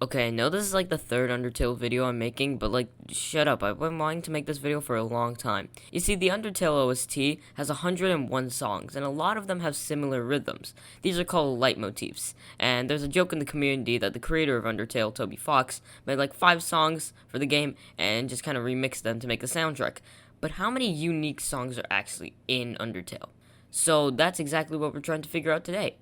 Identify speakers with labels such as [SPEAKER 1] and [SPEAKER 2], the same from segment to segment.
[SPEAKER 1] Okay, I know this is like the third Undertale video I'm making, but like, shut up. I've been wanting to make this video for a long time. You see, the Undertale OST has 101 songs, and a lot of them have similar rhythms. These are called leitmotifs, and there's a joke in the community that the creator of Undertale, Toby Fox, made like 5 songs for the game and just kind of remixed them to make a soundtrack. But how many unique songs are actually in Undertale? So that's exactly what we're trying to figure out today.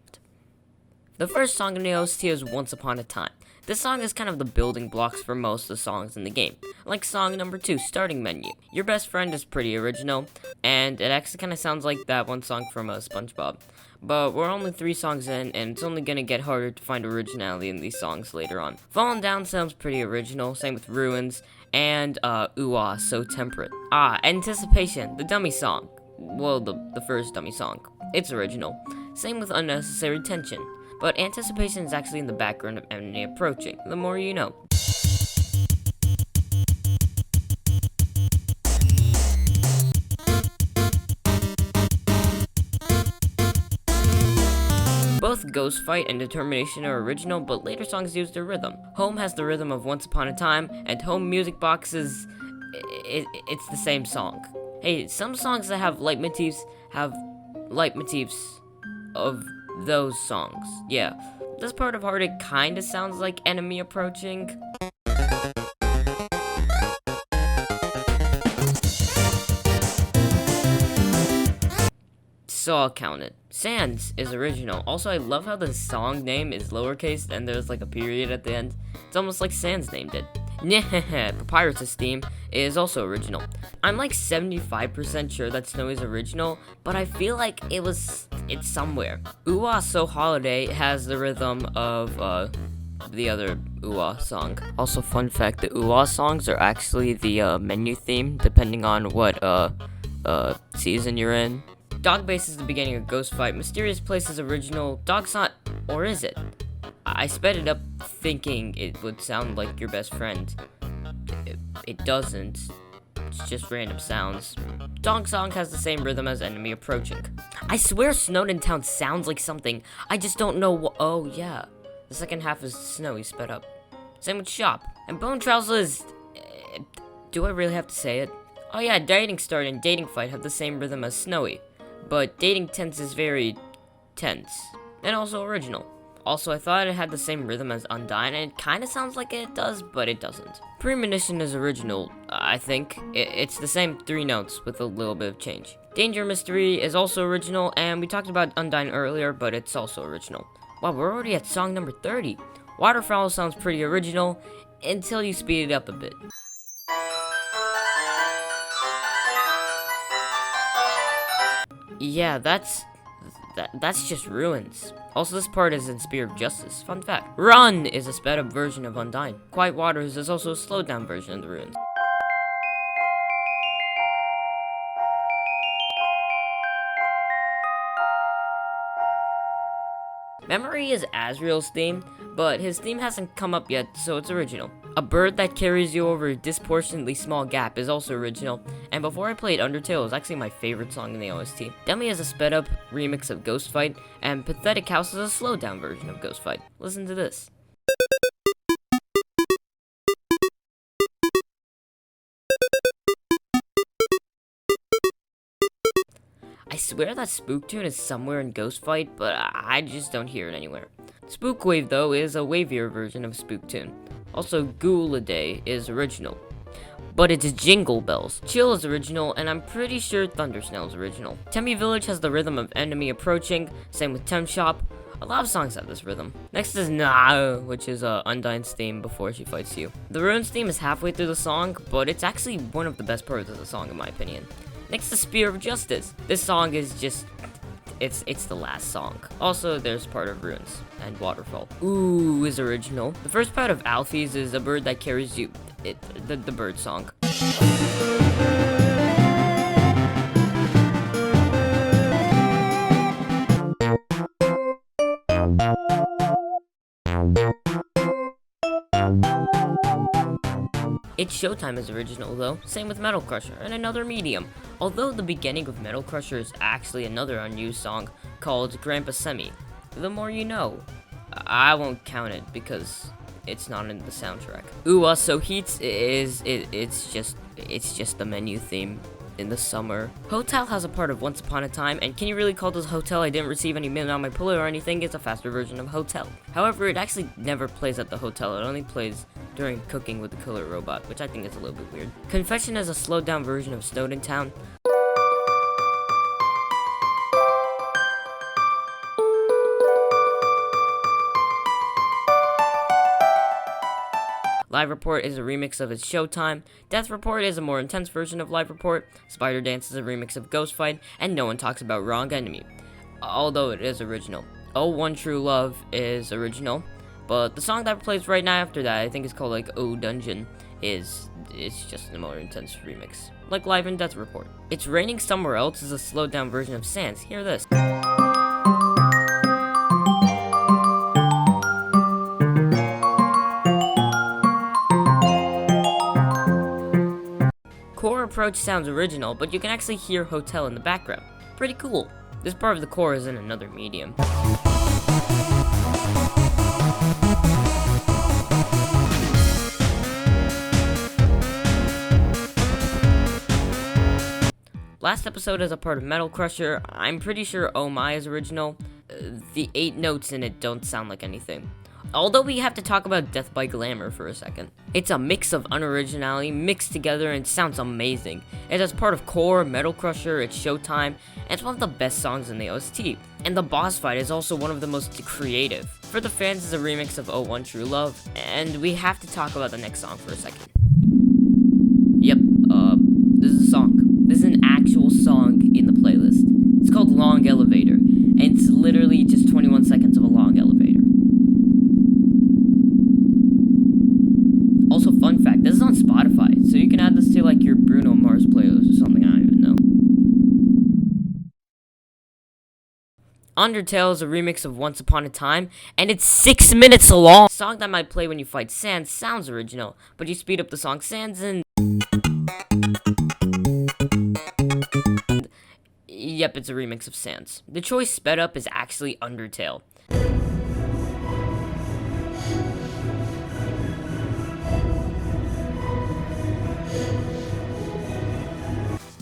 [SPEAKER 1] The first song in the OST is Once Upon a Time. This song is kind of the building blocks for most of the songs in the game. Like song number 2, Starting Menu. Your Best Friend is pretty original, and it actually kind of sounds like that one song from SpongeBob. But we're only 3 songs in, and it's only gonna get harder to find originality in these songs later on. Falling Down sounds pretty original, same with Ruins, and Ooh Ah, So Temperate. Anticipation, the dummy song. Well, the first dummy song. It's original. Same with Unnecessary Tension. But anticipation is actually in the background of enemy approaching. The more you know. Both Ghost Fight and Determination are original, but later songs use their rhythm. Home has the rhythm of Once Upon a Time, and Home Music Box is... it's the same song. Hey, some songs that have leitmotifs of those songs. Yeah. This part of Heartache kinda sounds like enemy approaching. So I'll count it. Sands is original. Also, I love how the song name is lowercase and there's like a period at the end. It's almost like Sands named it. Papyrus' theme is also original. I'm like 75% sure that Snowy's original, but I feel like it's somewhere. Ooh Ah So Holiday has the rhythm of the other Ooh Ah song. Also, fun fact, the Ooh Ah songs are actually the menu theme, depending on what season you're in. Dog Bass is the beginning of Ghost Fight. Mysterious Place is original. Dog's not, or is it? I sped it up thinking it would sound like Your Best Friend. It doesn't. It's just random sounds. Dog Song has the same rhythm as Enemy Approaching. I swear Snowden Town sounds like something. I just don't know what. Oh, yeah. The second half is Snowy sped up. Same with Shop. And Bone Trouser is... do I really have to say it? Oh, yeah. Dating Start and Dating Fight have the same rhythm as Snowy. But Dating Tense is very tense. And also original. Also, I thought it had the same rhythm as Undyne, and it kind of sounds like it does, but it doesn't. Premonition is original, I think. It's the same 3 notes with a little bit of change. Danger Mystery is also original, and we talked about Undyne earlier, but it's also original. Wow, we're already at song number 30. Waterfowl sounds pretty original, until you speed it up a bit. Yeah, that's just Ruins. Also, this part is in Spear of Justice. Fun fact. Run is a sped up version of Undyne. Quiet Waters is also a slowed down version of the Ruins. Memory is Asriel's theme, but his theme hasn't come up yet, so it's original. A Bird That Carries You Over a Disproportionately Small Gap is also original, and before I played Undertale, it was actually my favorite song in the OST. Dummy is a sped up remix of Ghost Fight, and Pathetic House is a slowed down version of Ghost Fight. Listen to this. I swear that Spook Tune is somewhere in Ghost Fight, but I just don't hear it anywhere. Spook Wave, though, is a wavier version of Spook Tune. Also, Ghoul-a-Day is original, but it's Jingle Bells. Chill is original, and I'm pretty sure Thundersnell is original. Tempe Village has the rhythm of Enemy Approaching, same with Temp Shop. A lot of songs have this rhythm. Next is Nah, which is Undyne's theme before she fights you. The Ruins theme is halfway through the song, but it's actually one of the best parts of the song in my opinion. Next is Spear of Justice. This song is just... It's the last song. Also, there's part of Ruins and Waterfowl. Ooh is original. The first part of Alfie's is A Bird That Carries You. The bird song. It's Showtime is original though, same with Metal Crusher, and Another Medium. Although the beginning of Metal Crusher is actually another unused song called Grandpa Semi. The more you know. I won't count it because it's not in the soundtrack. Ooh, so Heats it's just the menu theme in the summer. Hotel has a part of Once Upon a Time, and can you really call this Hotel? I didn't receive any mail on my pillow or anything. It's a faster version of Hotel. However, it actually never plays at the hotel. It only plays during cooking with the killer robot, which I think is a little bit weird. Confession is a slowed down version of Snowden Town. Live Report is a remix of It's Showtime. Death Report is a more intense version of Live Report. Spider Dance is a remix of Ghost Fight. And No One Talks About Wrong Enemy, although it is original. Oh One True Love is original, but the song that plays right now after that, I think it's called like Oh Dungeon, it's just a more intense remix, like Live and Death Report. It's Raining Somewhere Else is a slowed down version of Sans. Hear this. Core approach sounds original, but you can actually hear Hotel in the background. Pretty cool. This part of the core is in another medium. Last episode is a part of Metal Crusher. I'm pretty sure Oh My is original. The 8 notes in it don't sound like anything. Although we have to talk about Death by Glamour for a second. It's a mix of unoriginality mixed together and sounds amazing. It is part of Core, Metal Crusher, It's Showtime, and it's one of the best songs in the OST. And the boss fight is also one of the most creative. For the Fans is a remix of Oh One True Love, and we have to talk about the next song for a second. Yep, this is a song. This is an actual song in the playlist. It's called Long Elevator, and it's literally just 21 seconds of a long elevator. Also, fun fact, this is on Spotify, so you can add this to like your Bruno Mars playlist or something, I don't even know. Undertale is a remix of Once Upon a Time, and it's 6 minutes long. The song that might play when you fight Sans sounds original, but you speed up the song Sans and... Yep, it's a remix of Sans. The choice sped up is actually Undertale.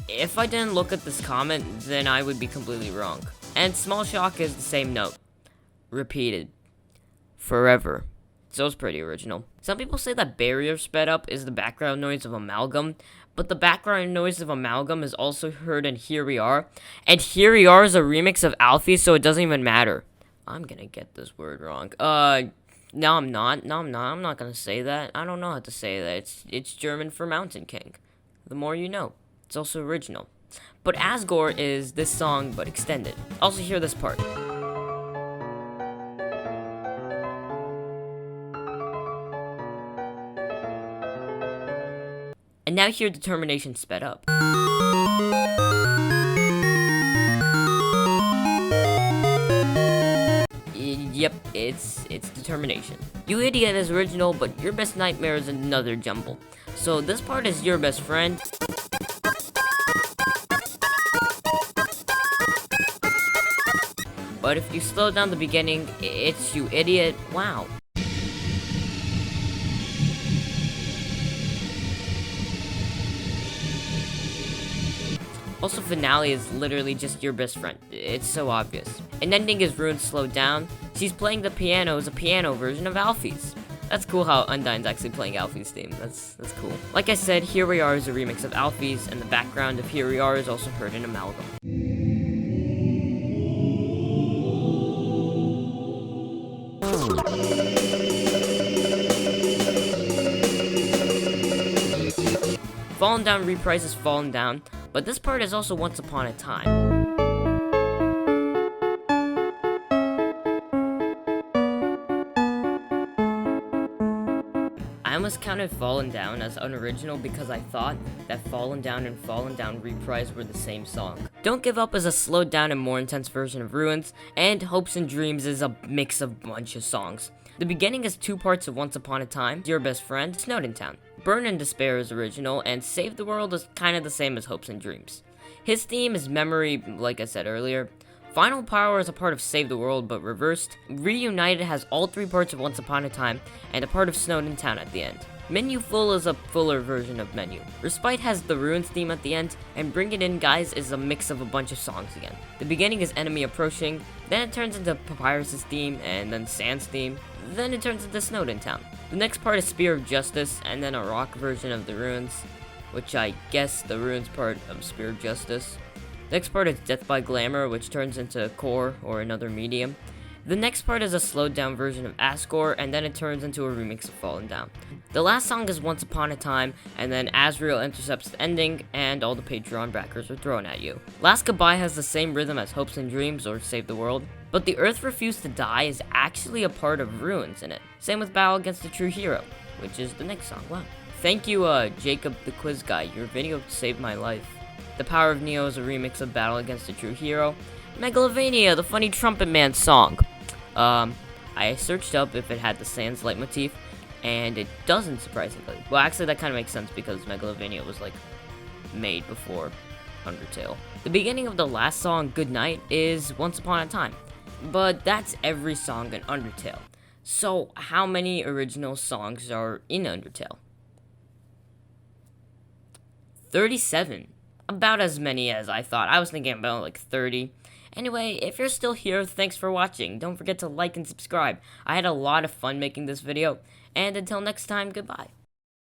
[SPEAKER 1] If I didn't look at this comment, then I would be completely wrong. And Small Shock is the same note. Repeated. Forever. So it's pretty original. Some people say that Barrier sped up is the background noise of Amalgam, but the background noise of Amalgam is also heard in Here We Are, and Here We Are is a remix of Alfie, so it doesn't even matter. I'm gonna get this word wrong. No, I'm not. I'm not gonna say that. I don't know how to say that. It's German for Mountain King. The more you know. It's also original. But Asgore is this song, but extended. Also hear this part. And now hear Determination sped up. Yep, it's Determination. You Idiot is original, but Your Best Nightmare is another jumble. So this part is Your Best Friend. But if you slow down the beginning, it's You Idiot. Wow. Also, finale is literally just Your Best Friend. It's so obvious. And ending is Ruined Slowed Down. She's playing the piano as a piano version of Alfie's. That's cool how Undyne's actually playing Alfie's theme. That's cool. Like I said, Here We Are is a remix of Alfie's, and the background of Here We Are is also heard in Amalgam. Fallen Down reprises Fallen Down, but this part is also Once Upon a Time. I almost counted Fallen Down as unoriginal because I thought that Fallen Down and Fallen Down reprise were the same song. Don't Give Up is a slowed down and more intense version of Ruins, and Hopes and Dreams is a mix of bunch of songs. The beginning is 2 parts of Once Upon a Time, Your Best Friend, Snowden Town. Burn and Despair is original, and Save the World is kind of the same as Hopes and Dreams. His theme is Memory, like I said earlier. Final Power is a part of Save the World, but reversed. Reunited has all 3 parts of Once Upon a Time, and a part of Snowden Town at the end. Menu Full is a fuller version of Menu. Respite has the Ruins theme at the end, and Bring It In Guys is a mix of a bunch of songs again. The beginning is Enemy Approaching, then it turns into Papyrus' theme, and then Sans theme, then it turns into Snowden Town. The next part is Spear of Justice, and then a rock version of the Ruins, which I guess the Ruins part of Spear of Justice. Next part is Death by Glamour, which turns into Core or another medium. The next part is a slowed down version of Asgore, and then it turns into a remix of Fallen Down. The last song is Once Upon a Time, and then Asriel intercepts the ending, and all the Patreon backers are thrown at you. Last Goodbye has the same rhythm as Hopes and Dreams or Save the World, but The Earth Refused to Die is actually a part of Ruins in it. Same with Battle Against the True Hero, which is the next song. Wow. Thank you, Jacob the Quiz Guy. Your video saved my life. The Power of Neo is a remix of Battle Against the True Hero. Megalovania, the funny Trumpet Man song. I searched up if it had the Sans leitmotif, and it doesn't, surprisingly. Well, actually, that kind of makes sense because Megalovania was, like, made before Undertale. The beginning of the last song, Good Night, is Once Upon a Time. But that's every song in Undertale. So, how many original songs are in Undertale? 37. About as many as I thought. I was thinking about like 30. Anyway, if you're still here, thanks for watching. Don't forget to like and subscribe. I had a lot of fun making this video. And until next time, goodbye.